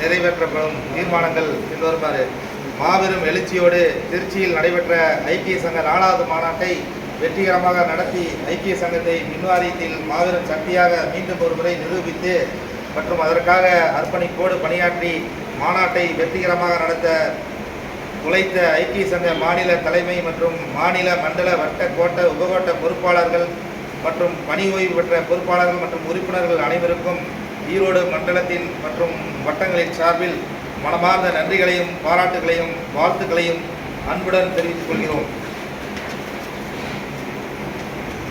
நிறைவேற்றப்படும் தீர்மானங்கள் பின்வருமாறு. மாபெரும் எழுச்சியோடு திருச்சியில் நடைபெற்ற ஐக்கிய சங்க 4வது மாநாட்டை வெற்றிகரமாக நடத்தி ஐக்கிய சங்கத்தை மின்வாரியத்தில் மாபெரும் சக்தியாக மீண்டும் ஒரு முறை நிரூபித்து மற்றும் அதற்காக அர்ப்பணிப்போடு பணியாற்றி மாநாட்டை வெற்றிகரமாக நடத்த உழைத்த ஐக்கிய சங்க மாநில தலைமை மற்றும் மாநில மண்டல வட்ட கோட்ட உபகோட்ட பொறுப்பாளர்கள் மற்றும் பணி ஓய்வு பெற்ற பொறுப்பாளர்கள் மற்றும் உறுப்பினர்கள் அனைவருக்கும் ஈரோடு மண்டலத்தின் மற்றும் வட்டங்களின் சார்பில் மனமார்ந்த நன்றிகளையும் பாராட்டுகளையும் வாழ்த்துக்களையும் அன்புடன் தெரிவித்துக் கொள்கிறோம்.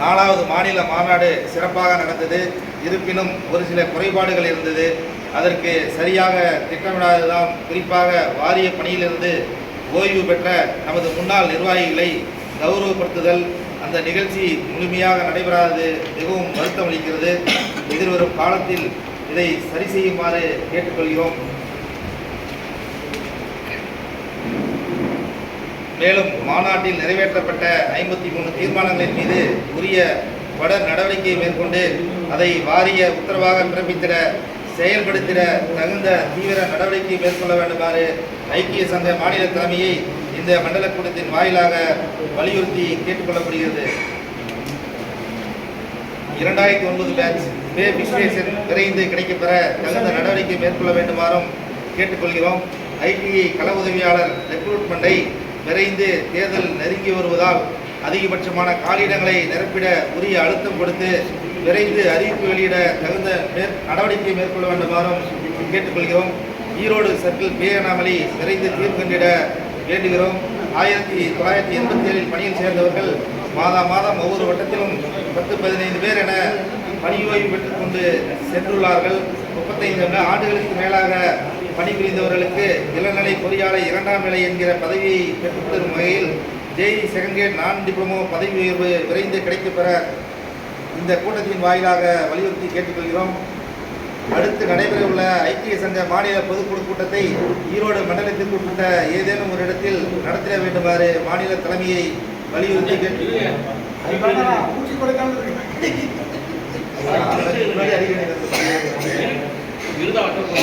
4வது மாநில மாநாடு சிறப்பாக நடந்தது. இருப்பினும் ஒரு சில குறைபாடுகள் இருந்தது. அதற்கு சரியாக திட்டமிடாததுதான். குறிப்பாக வாரிய பணியிலிருந்து ஓய்வு பெற்ற நமது முன்னாள் நிர்வாகிகளை கௌரவப்படுத்துதல், அந்த நிகழ்ச்சி முழுமையாக நடைபெறாதது மிகவும் வருத்தம் அளிக்கிறது. எதிர்வரும் காலத்தில் இதை சரி செய்யுமாறு கேட்டுக்கொள்கிறோம். மேலும் மாநாட்டில் நிறைவேற்றப்பட்ட 53 தீர்மானங்களின் மீது உரிய நடவடிக்கை மேற்கொண்டு அதை வாரிய உத்தரவாக பிறப்பித்திட செயல்படுத்திட தகுந்த தீவிர நடவடிக்கை மேற்கொள்ள வேண்டுமாறு ஐக்கிய சங்க மாநில தலைமையை இந்த மண்டல கூட்டத்தின் வாயிலாக வலியுறுத்தி கேட்டுக்கொள்ளப்படுகிறது. 2009 பேட்ச் பே விஸ்வேஷன் விரைந்து கிடைக்கப்பெற தகுந்த நடவடிக்கை மேற்கொள்ள வேண்டுமாறும் கேட்டுக்கொள்கிறோம். ஐடிஐ கள உதவியாளர் ரெக்ரூட்மெண்ட்டை விரைந்து தேர்தல் நெருங்கி வருவதால் அதிகபட்சமான காலியிடங்களை நிரப்பிட உரிய அழுத்தம் கொடுத்து விரைந்து அறிவிப்பு வெளியிட தகுந்த நடவடிக்கை மேற்கொள்ள வேண்டுமாறும் கேட்டுக்கொள்கிறோம். ஈரோடு சர்க்கிள் பேரணாமலி விரைந்து தீர்வு கண்டிட வேண்டுகிறோம். 1987 பணியில் சேர்ந்தவர்கள் மாதம் ஒவ்வொரு வட்டத்திலும் 10-15 பேர் என பணி ஓய்வு பெற்றுக் கொண்டு சென்றுள்ளார்கள். 35 ஆண்டுகளுக்கு மேலாக பணிபுரிந்தவர்களுக்கு இளநிலை பொறியாளர் 2ஆம் நிலை என்கிற பதவியை பெற்றுத்தரும் வகையில் ஜேஇ செகண்ட் கிரேட் நான் டிப்ளமோ பதவி உயர்வு விரைந்து கிடைக்கப்பெற இந்த கூட்டத்தின் வாயிலாக வலியுறுத்தி கேட்டுக்கொள்கிறோம். அடுத்து நடைபெறவுள்ள ஐக்கிய சங்க மாநில பொதுக்குழு கூட்டத்தை ஈரோடு மண்டலத்திற்கு உட்பட்ட ஏதேனும் ஒரு இடத்தில் நடத்திட வேண்டுமாறு மாநில தலைமையை வலியுறுத்தி கேட்டுக்கொள்கிறோம்.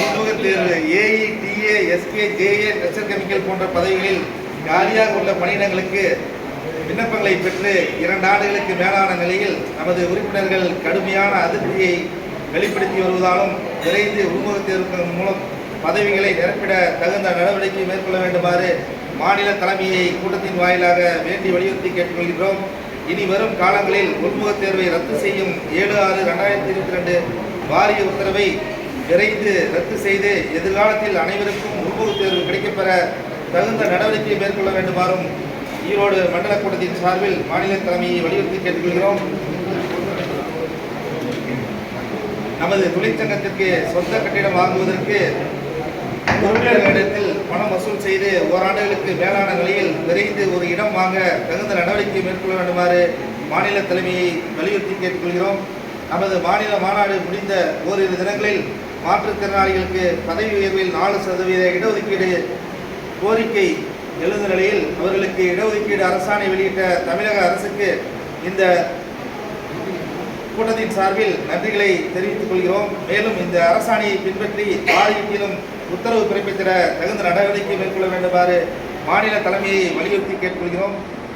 சமூக தேர்வு AE, TA, SK, JA, textile chemical போன்ற பதவிகளில் காலியாக உள்ள பணியிடங்களுக்கு விண்ணப்பங்களை பெற்று 2 ஆண்டுகளுக்கு மேலான நிலையில் நமது உறுப்பினர்கள் கடுமையான அதிருப்தியை வெளிப்படுத்தி வருவதாலும் விரைந்து உள்முக தேர்வுகள் மூலம் பதவிகளை நிரப்பிட தகுந்த நடவடிக்கை மேற்கொள்ள வேண்டுமாறு மாநில தலைமையை கூட்டத்தின் வாயிலாக வேண்டி வலியுறுத்தி கேட்டுக்கொள்கிறோம். இனி வரும் காலங்களில் உள்முக தேர்வை ரத்து செய்யும் 7/6/2022 வாரிய உத்தரவை விரைந்து ரத்து செய்து எதிர்காலத்தில் அனைவருக்கும் உள்முக தேர்வு கிடைக்கப்பெற தகுந்த நடவடிக்கை மேற்கொள்ள வேண்டுமாறும் ஈரோடு மண்டல கூட்டத்தின் சார்பில் மாநில தலைமையை வலியுறுத்தி கேட்டுக்கொள்கிறோம். நமது தொழிற்சங்கத்திற்கு சொந்த கட்டிடம் வாங்குவதற்கு உறுப்பினர்களிடத்தில் பணம் வசூல் செய்து ஓராண்டுகளுக்கு மேலான நிலையில் விரைந்து ஒரு இடம் வாங்க தகுந்த நடவடிக்கை மேற்கொள்ள வேண்டுமாறு மாநில தலைமையை வலியுறுத்தி கேட்டுக்கொள்கிறோம். நமது மாநில மாநாடு முடிந்த ஓரிரு தினங்களில் மாற்றுத்திறனாளிகளுக்கு பதவி உயர்வில் 4% இடஒதுக்கீடு கோரிக்கை எழுந்த நிலையில் அவர்களுக்கு இடஒதுக்கீடு அரசாணை வெளியிட்ட தமிழக அரசுக்கு இந்த கூட்டத்தின் சார்பில் நன்றிகளை தெரிவித்துக் கொள்கிறோம். மேலும் இந்த அரசாணையை பின்பற்றி வாரியத்திலும் உத்தரவு பிறப்பித்திட தகுந்த நடவடிக்கை மேற்கொள்ள வேண்டுமாறு மாநில தலைமையை வலியுறுத்தி கேட்டுக்கொள்கிறோம்.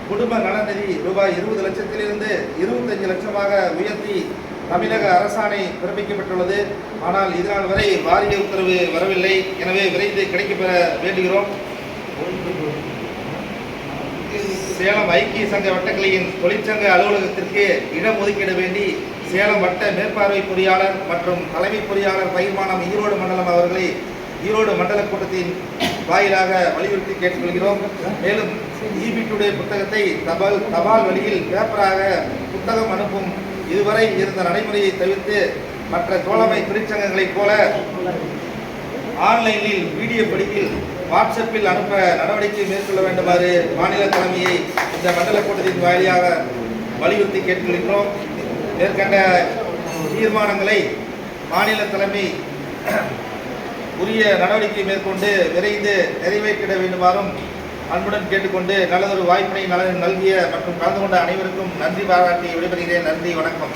குடும்ப நலநிதி ரூபாய் 20 லட்சத்திலிருந்து 25 லட்சமாக உயர்த்தி தமிழக அரசாணை பிறப்பிக்கப்பட்டுள்ளது. ஆனால் இதனால் வரை வாரிய உத்தரவு வரவில்லை. எனவே விரைந்து கிடைக்கப்பெற வேண்டுகிறோம். சேலம் ஐக்கிய சங்க வட்டக்கிளையின் தொழிற்சங்க அலுவலகத்திற்கு இடம் ஒதுக்கிட வேண்டி சேலம் வட்ட மேற்பார்வை பொறியாளர் மற்றும் தலைமை பொறியாளர் பயிர்மானம் ஈரோடு மண்டலம் அவர்களை ஈரோடு மண்டல கூட்டத்தின் வாயிலாக வலியுறுத்தி கேட்டுக்கொள்கிறோம். மேலும் EB டுடே புத்தகத்தை தபால் வழியில் பேப்பராக புத்தகம் அனுப்பும் இதுவரை இருந்த நடைமுறையை தவிர்த்து மற்ற தோழமை தொழிற்சங்கங்களைப் போல ஆன்லைனில் PDF படிப்பில் வாட்ஸ்அப்பில் அனுப்ப நடவடிக்கை மேற்கொள்ள வேண்டுமாறு மாநில தலைமையை இந்த மண்டல கூட்டத்தின் வாயிலாக வலியுறுத்தி கேட்டுக்கொள்கிறோம். மேற்கண்ட தீர்மானங்களை மாநில தலைமை உரிய நடவடிக்கை மேற்கொண்டு விரைந்து நிறைவேற்றிட வேண்டுமாறும் அன்புடன் கேட்டுக்கொண்டு நல்லதொரு வாய்ப்பினை நல்கிய மற்றும் கலந்து கொண்ட அனைவருக்கும் நன்றி பாராட்டி விடைபெறுகிறேன். நன்றி, வணக்கம்.